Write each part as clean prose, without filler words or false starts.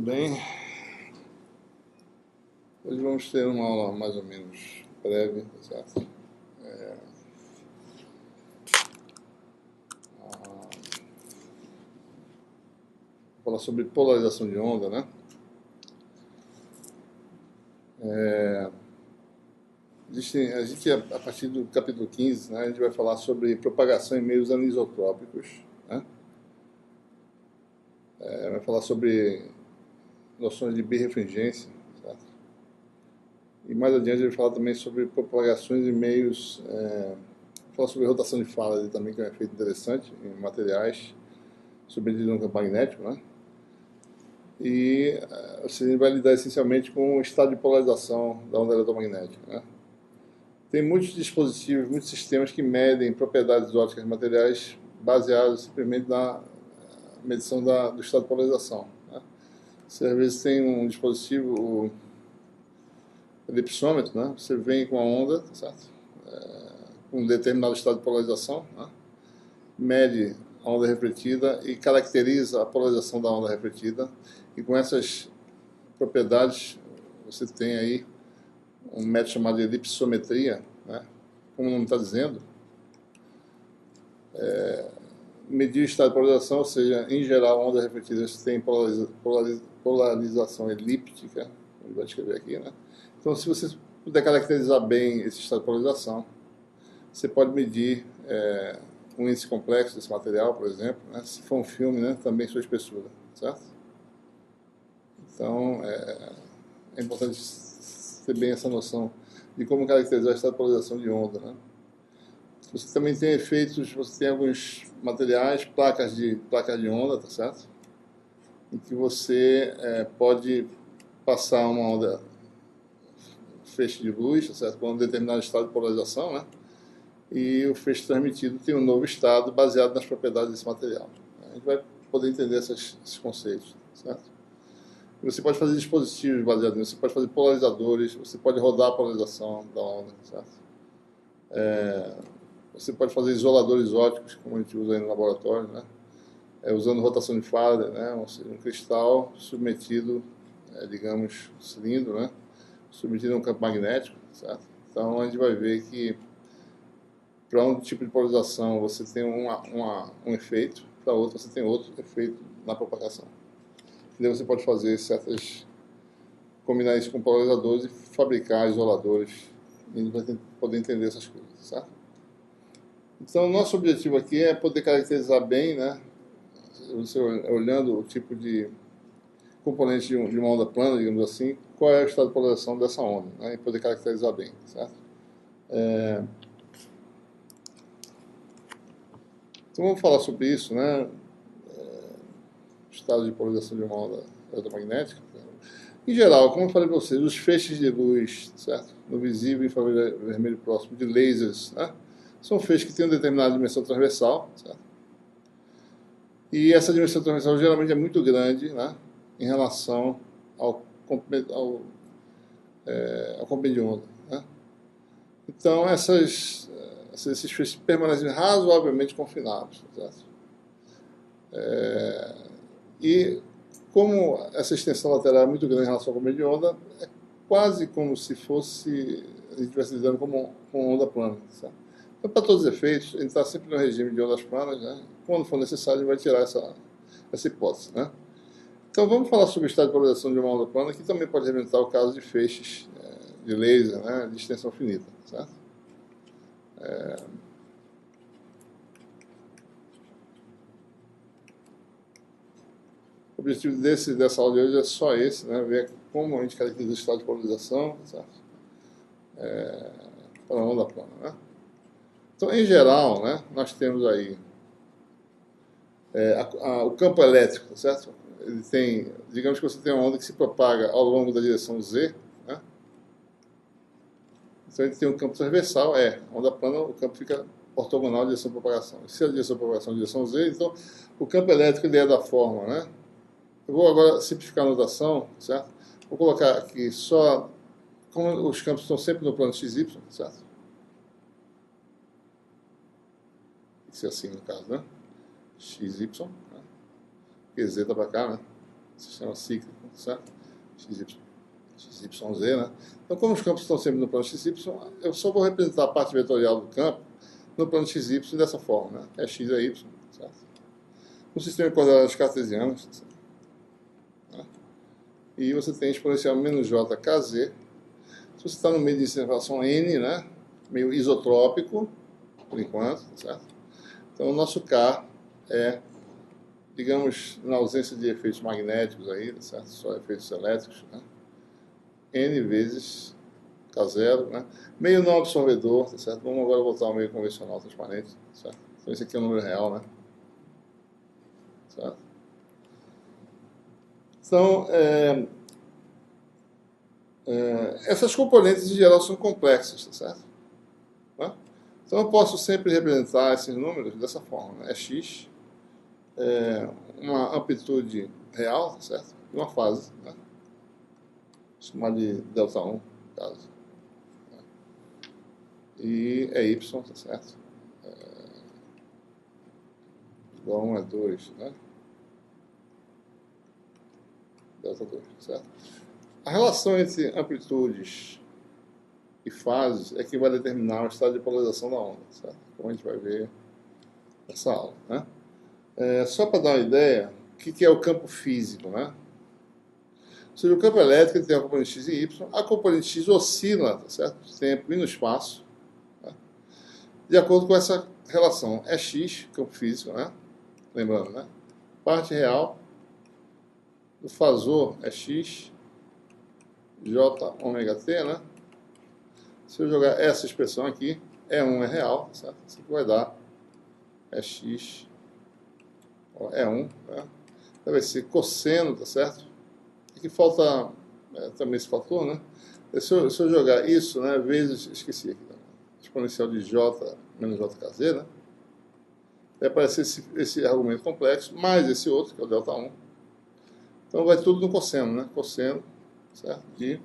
bem? Hoje vamos ter uma aula mais ou menos breve, tá certo? Vou falar sobre polarização de onda, né? A gente, a partir do capítulo 15, né, a gente vai falar sobre propagação em meios anisotrópicos, né? Vai falar sobre noções de birrefringência, certo? E mais adiante ele vai falar também sobre propagações em meios... falar sobre rotação de Faraday também, que é um efeito interessante em materiais submetidos a um campo magnético, né? E você vai lidar essencialmente com o estado de polarização da onda eletromagnética, né? Tem muitos dispositivos, muitos sistemas que medem propriedades ópticas de materiais baseados simplesmente na medição do estado de polarização, né? Você às vezes tem um dispositivo, o elipsômetro, né? Você vem com a onda, certo? Com um determinado estado de polarização, né? Mede a onda refletida e caracteriza a polarização da onda refletida, e com essas propriedades você tem aí um método chamado de elipsometria, né? Como o nome está dizendo, medir o estado de polarização, ou seja, em geral, ondas refletidas têm polarização elíptica, ele vai escrever aqui, né? Então, se você puder caracterizar bem esse estado de polarização, você pode medir um índice complexo desse material, por exemplo, né? Se for um filme, né, também sua espessura, certo? Então, é importante ter bem essa noção de como caracterizar o estado de polarização de onda, né? Você também tem efeitos, você tem alguns materiais, placas de onda, tá certo? Em que você pode passar uma onda, feixe de luz, tá certo? Com um determinado estado de polarização, né? E o feixe transmitido tem um novo estado baseado nas propriedades desse material. A gente vai poder entender esses conceitos, certo? Você pode fazer dispositivos baseados nisso, você pode fazer polarizadores, você pode rodar a polarização da onda, certo? Você pode fazer isoladores ópticos, como a gente usa aí no laboratório, né? Usando rotação de Faraday, né? Um cristal submetido, digamos, cilindro, né? Submetido a um campo magnético, certo? Então a gente vai ver que para um tipo de polarização você tem um efeito, para outro você tem outro efeito na propagação. E daí você pode fazer combinar isso com polarizadores e fabricar isoladores, e a gente vai poder entender essas coisas, certo? Então, nosso objetivo aqui é poder caracterizar bem, né, você olhando o tipo de componente de uma onda plana, digamos assim, qual é o estado de polarização dessa onda, né, e poder caracterizar bem, certo? Então, vamos falar sobre isso, né, estado de polarização de uma onda eletromagnética. Em geral, como eu falei para vocês, os feixes de luz, certo? No visível, infravermelho próximo, de lasers, né? São feixes que têm uma determinada dimensão transversal, certo? E essa dimensão transversal geralmente é muito grande, né? Em relação ao comprimento de onda, né? Então, esses feixes permanecem razoavelmente confinados, certo? E como essa extensão lateral é muito grande em relação ao comprimento de onda, é quase como se fosse a gente estivesse lidando com onda plana, certo? Então, para todos os efeitos, a gente está sempre no regime de ondas planas, né? Quando for necessário, a gente vai tirar essa hipótese, né? Então, vamos falar sobre o estado de polarização de uma onda plana, que também pode representar o caso de feixes de laser, né, de extensão finita, certo? O objetivo dessa aula de hoje é só esse, né? Ver como a gente caracteriza o estado de polarização, certo? Para a onda plana, né? Então, em geral, né, nós temos aí o campo elétrico, certo? Ele tem, digamos que você tem uma onda que se propaga ao longo da direção Z, né? Então, ele tem um campo transversal, onda plana, o campo fica ortogonal à direção de propagação. Se a direção de propagação é a direção Z, então o campo elétrico ele é da forma, né? Eu vou agora simplificar a notação, certo? Vou colocar aqui só, como os campos estão sempre no plano XY, certo? Isso é assim no caso, né? XY, né? Porque Z está para cá, né? Sistema cíclico, certo? XYZ, né? Então, como os campos estão sempre no plano XY, eu só vou representar a parte vetorial do campo no plano XY dessa forma, né? É X é Y, certo? Um sistema de coordenadas cartesianas, né? E você tem exponencial menos JKZ. Se você está no meio de relação N, né? Meio isotrópico, por enquanto, certo? Então, o nosso K é, digamos, na ausência de efeitos magnéticos aí, certo? Só efeitos elétricos, né? N vezes K0, né? Meio não absorvedor, tá certo? Vamos agora voltar ao meio convencional transparente, certo? Então esse aqui é o número real, né? Certo? Então, essas componentes em geral são complexas, tá certo? Tá? Então eu posso sempre representar esses números dessa forma, né? É X, uma amplitude real, tá certo? E uma fase, né? Chamada de Δ1, no caso. E é Y, tá certo? Igual a 1 é 2, né? Δ2, certo? A relação entre amplitudes e fases é que vai determinar o estado de polarização da onda, certo? Como a gente vai ver nessa aula, né? Só para dar uma ideia, o que é o campo físico, né? Ou seja, o campo elétrico tem a componente X e Y, a componente X oscila, tá certo? No tempo e no espaço, né? De acordo com essa relação. É X, campo físico, né? Lembrando, né? Parte real do fasor é X, J ômega T, né? Se eu jogar essa expressão aqui, E1 é real, certo? Isso aqui vai dar X, E1, né? Vai ser cosseno, tá certo? Aqui falta também esse fator, né? Se eu jogar isso, né, vezes, esqueci aqui, né? Exponencial de J menos JKZ, né? Vai aparecer esse argumento complexo, mais esse outro, que é o Δ1. Então vai tudo no cosseno, né? Cosseno, certo? De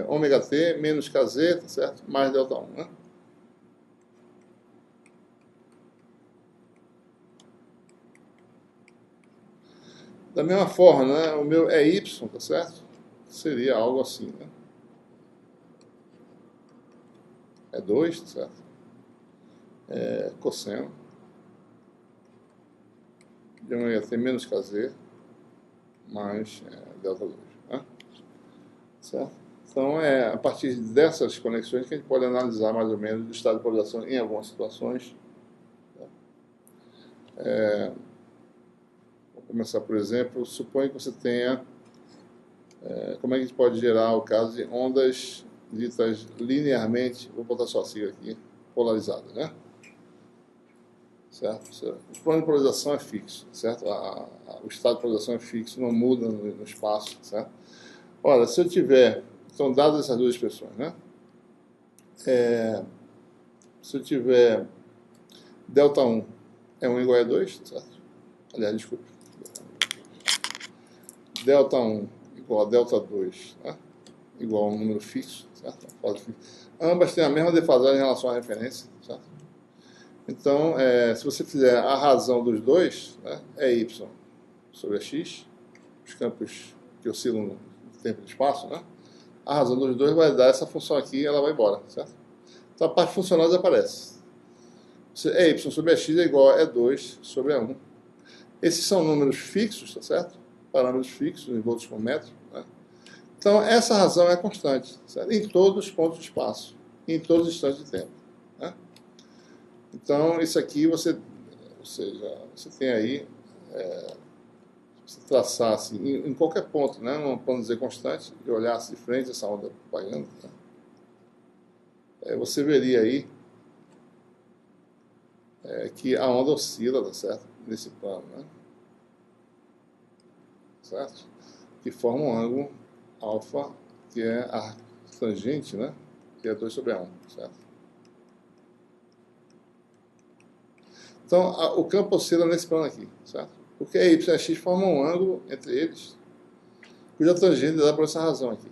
ômega T menos KZ, tá certo? Mais Δ1, né? Da mesma forma, né? O meu é Y, tá certo? Seria algo assim, né? É 2, tá certo? Cosseno de ômega T menos KZ mais Δ2, né? Certo? Então, a partir dessas conexões que a gente pode analisar mais ou menos o estado de polarização em algumas situações. Vou começar, por exemplo, suponha que você tenha, como é que a gente pode gerar o caso de ondas ditas linearmente, vou botar só a sigla aqui, polarizadas, né? Certo? O plano de polarização é fixo, certo? O estado de polarização é fixo, não muda no espaço, certo? Ora, se eu tiver, então, dadas essas duas expressões, né? Se eu tiver Δ1 é 1 igual a 2, certo? Aliás, desculpe. Δ1 igual a Δ2, né? Igual a um número fixo, certo? Ambas têm a mesma defasagem em relação à referência, certo? Então, se você fizer a razão dos dois, né, é Y sobre x, os campos que oscilam no tempo e no espaço, né? A razão dos dois vai dar essa função aqui e ela vai embora, certo? Então, a parte funcional desaparece. Y sobre x é igual a E2 sobre A1. Esses são números fixos, tá certo? Parâmetros fixos em volts por metro, né? Então, essa razão é constante, certo? Em todos os pontos de espaço, em todos os instantes de tempo, né? Então, isso aqui ou seja, você tem aí, se traçar assim, em qualquer ponto, né? Num plano Z constante, e olhasse de frente essa onda propaganda, né? Você veria aí que a onda oscila, tá certo? Nesse plano, né? Certo? Que forma um ângulo alfa, que é a tangente, né? Que é 2 sobre A1, certo? Então, o campo oscila nesse plano aqui, certo? Porque Y e X formam um ângulo entre eles, cuja tangente dá por essa razão aqui,